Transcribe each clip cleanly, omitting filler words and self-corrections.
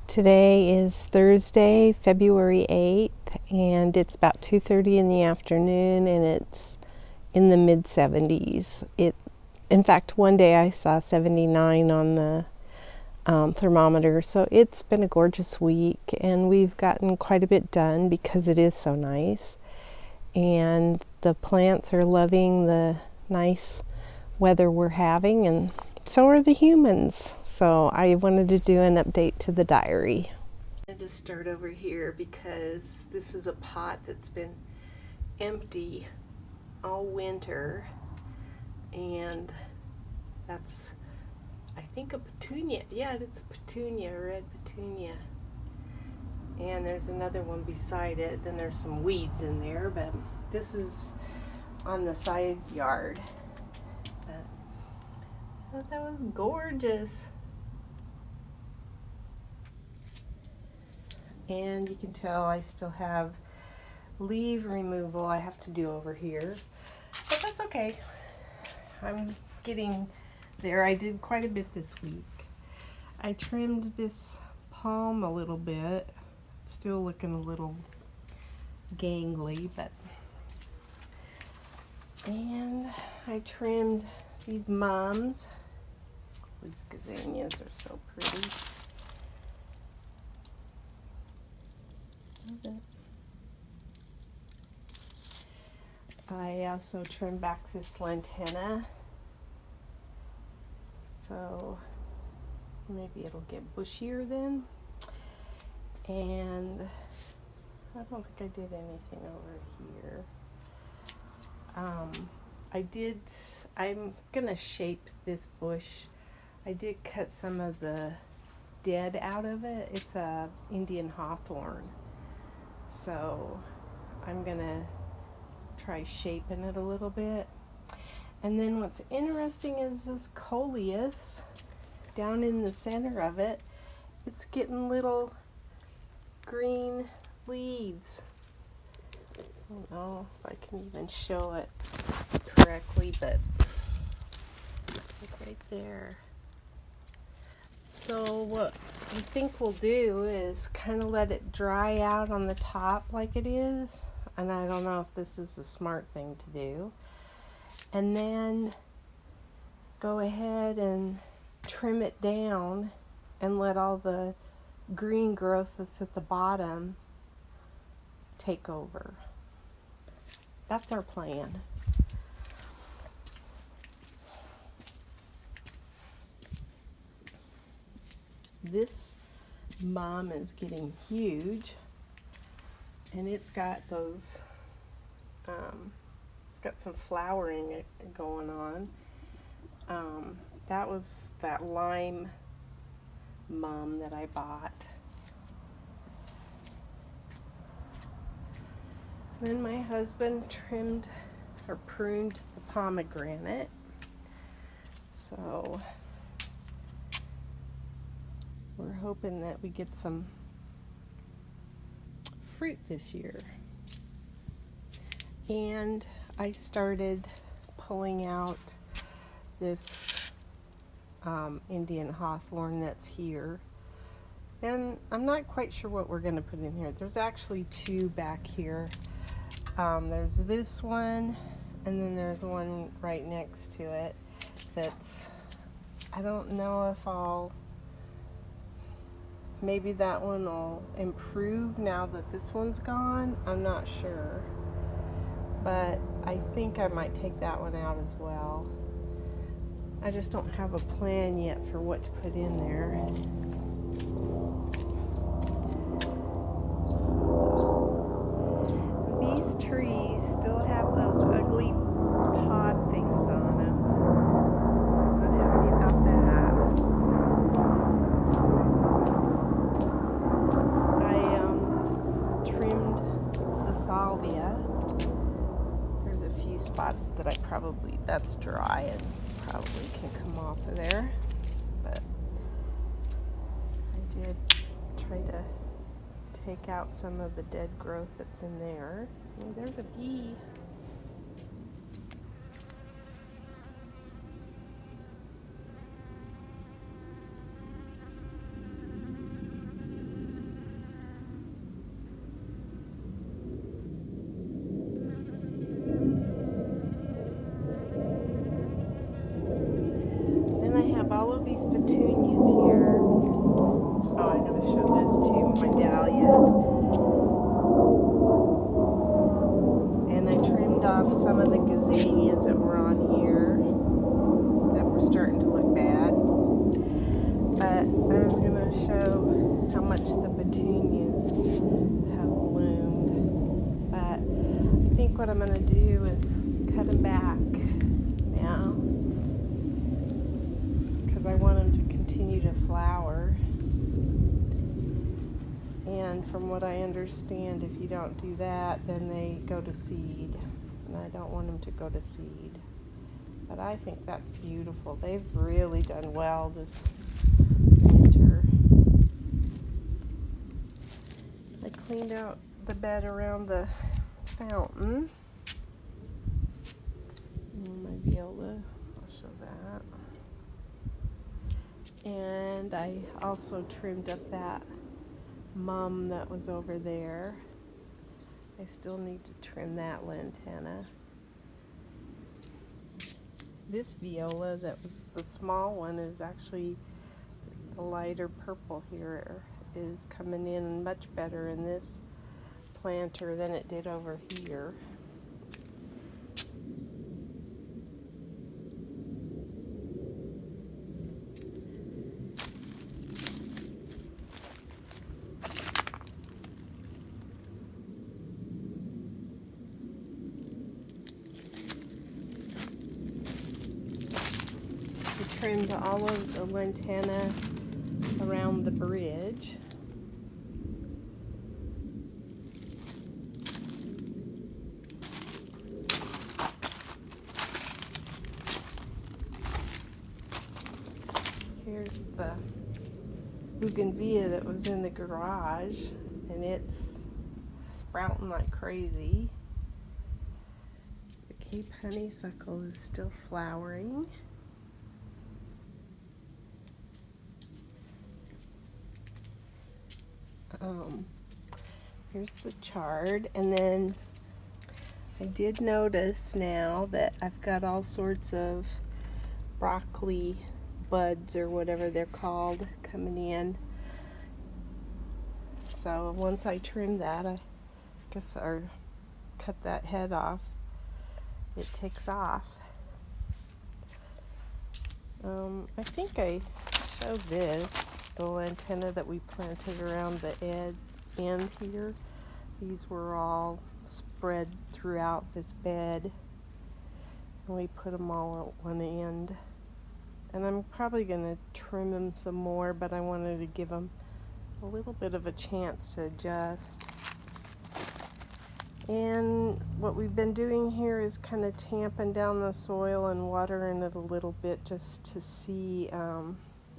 Today is Thursday, February 8th, and it's about 2:30 in the afternoon, and it's in the mid 70s. In fact, one day I saw 79 on the thermometer, so it's been a gorgeous week, and we've gotten quite a bit done because it is so nice. And the plants are loving the nice weather we're having, and so are the humans. So I wanted to do an update to the diary. I wanted to start over here because this is a pot that's been empty all winter, and that's, I think, a petunia. Yeah, it's a petunia, a red petunia. And there's another one beside it. Then there's some weeds in there, but this is on the side yard. I thought that was gorgeous. And you can tell I still have leaf removal I have to do over here, but that's okay. I'm getting there. I did quite a bit this week. I trimmed this palm a little bit. It's still looking a little gangly, and I trimmed these mums. These gazanias are so pretty. I also trimmed back this lantana, so maybe it'll get bushier then. And I don't think I did anything over here. I'm gonna shape this bush. I did cut some of the dead out of it. It's a Indian hawthorn, so I'm gonna try shaping it a little bit. And then what's interesting is this coleus down in the center of it. It's getting little green leaves. I don't know if I can even show it correctly, but look right there. So what I think we'll do is kind of let it dry out on the top like it is. And I don't know if this is the smart thing to do. And then go ahead and trim it down and let all the green growth that's at the bottom take over. That's our plan. This mom is getting huge, and it's got those, it's got some flowering going on. That was that lime mum that I bought. Then my husband trimmed or pruned the pomegranate. So we're hoping that we get some fruit this year. And I started pulling out this Indian hawthorn that's here. And I'm not quite sure what we're going to put in here. There's actually two back here. There's this one, and then there's one right next to it that's, I don't know if maybe that one will improve now that this one's gone. I'm not sure. But I think I might take that one out as well. I just don't have a plan yet for what to put in there. These trees still have those ugly pod things on them. I'm not happy about that. I trimmed the salvia. There's a few spots that that's dry and probably can come off of there. But I did try to take out some of the dead growth that's in there. Oh, there's a bee. all of these petunias here. Oh, I gotta show this too, my dahlia. And I trimmed off some of the gazanias that were on here that were starting to look bad. But I was gonna show how much the petunias have bloomed. But I think what I'm gonna do is cut them back now, because I want them to continue to flower. And from what I understand, if you don't do that, then they go to seed. And I don't want them to go to seed. But I think that's beautiful. They've really done well this winter. I cleaned out the bed around the fountain. My viola, I'll show that. And I also trimmed up that mum that was over there. I still need to trim that lantana. This viola that was the small one is actually the lighter purple here is coming in much better in this planter than it did over here. Trimmed all of the lantana around the bridge. Here's the bougainvillea that was in the garage, and it's sprouting like crazy. The Cape honeysuckle is still flowering. Here's the chard, and then I did notice now that I've got all sorts of broccoli buds or whatever they're called coming in. So once I trim that, I guess, or cut that head off, it takes off. I think I showed this, the lantana that we planted around the end here. These were all spread throughout this bed, and we put them all at one end. And I'm probably going to trim them some more, but I wanted to give them a little bit of a chance to adjust. And what we've been doing here is kind of tamping down the soil and watering it a little bit just to see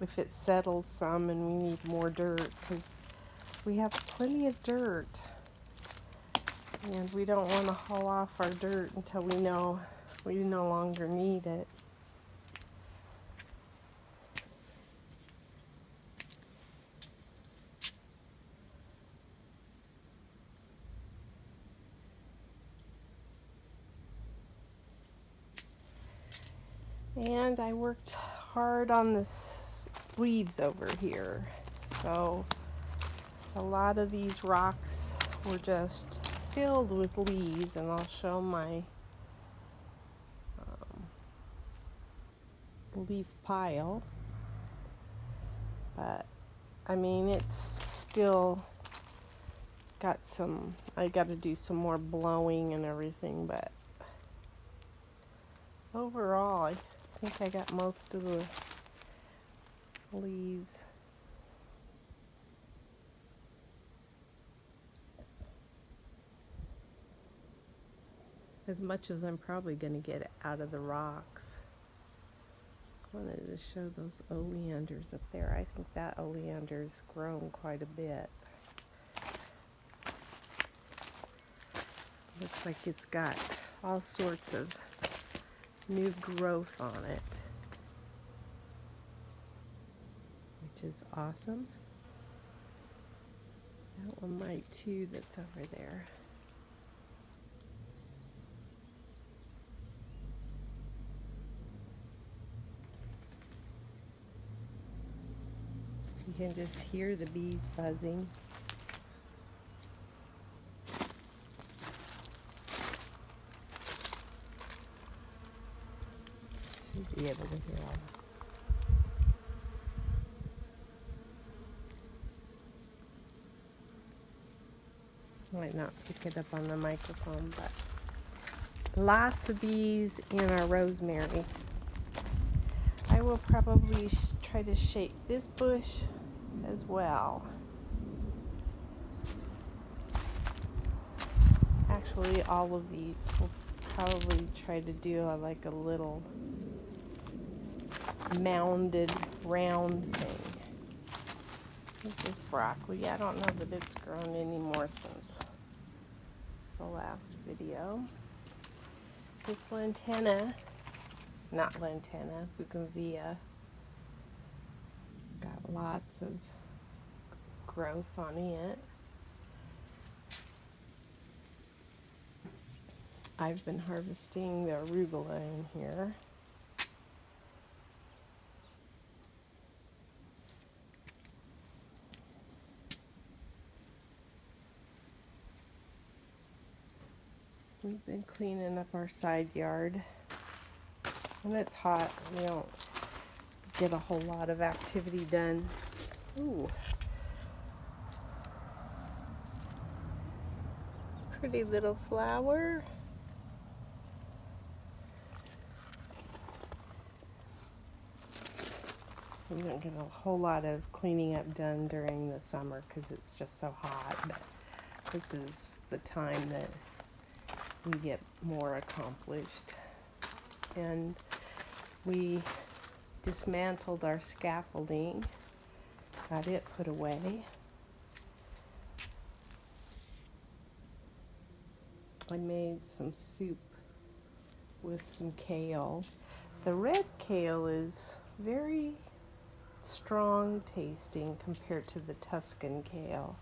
if it settles some and we need more dirt, because we have plenty of dirt. And we don't want to haul off our dirt until we know we no longer need it. And I worked hard on the leaves over here. So a lot of these rocks were just filled with leaves, and I'll show my leaf pile. But I mean, it's still got some, I got to do some more blowing and everything, but overall I think I got most of the leaves. As much as I'm probably going to get out of the rocks. I wanted to show those oleanders up there. I think that oleander's grown quite a bit. Looks like it's got all sorts of new growth on it, which is awesome. That one might too, that's over there. can just hear the bees buzzing. Should be able to hear all that. Might not pick it up on the microphone, but lots of bees in our rosemary. I will probably try to shake this bush as well. Actually, all of these will probably try to do like a little mounded round thing. This is broccoli. I don't know that it's grown anymore since the last video. This lantana, not lantana, bougainvillea. It's got lots of growth on it. I've been harvesting the arugula in here. We've been cleaning up our side yard. When it's hot, we don't get a whole lot of activity done. Ooh. Pretty little flower. We don't get a whole lot of cleaning up done during the summer because it's just so hot, but this is the time that we get more accomplished. And we dismantled our scaffolding, got it put away. I made some soup with some kale. The red kale is very strong tasting compared to the Tuscan kale.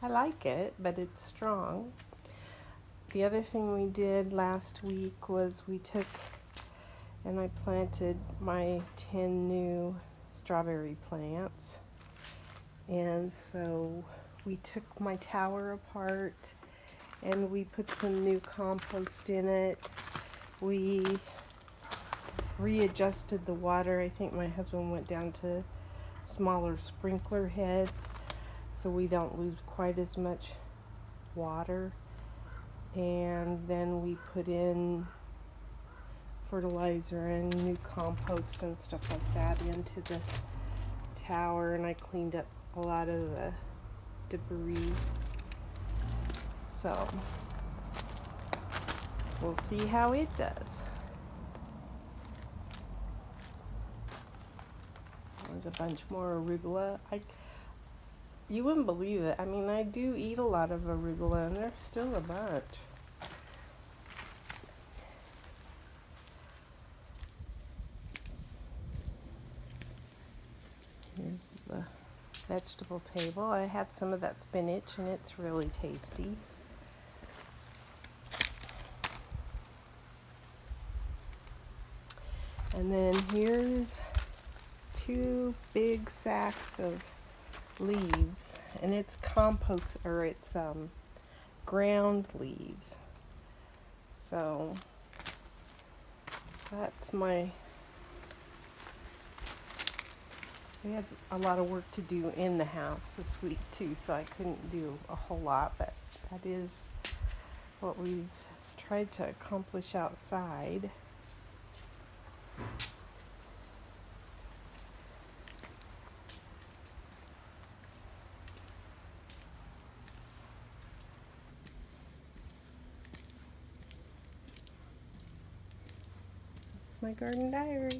I like it, but it's strong. The other thing we did last week was we took and I planted my 10 new strawberry plants. And so we took my tower apart and we put some new compost in it. We readjusted the water. I think my husband went down to smaller sprinkler heads so we don't lose quite as much water. And then we put in fertilizer and new compost and stuff like that into the tower, and I cleaned up a lot of the debris. So we'll see how it does. There's a bunch more arugula. You wouldn't believe it. I mean, I do eat a lot of arugula, and there's still a bunch. Here's the vegetable table. I had some of that spinach, and it's really tasty. And then here's 2 big sacks of leaves, and it's compost, or it's ground leaves. So that's we had a lot of work to do in the house this week too, so I couldn't do a whole lot, but that is what we've tried to accomplish outside. My garden diary.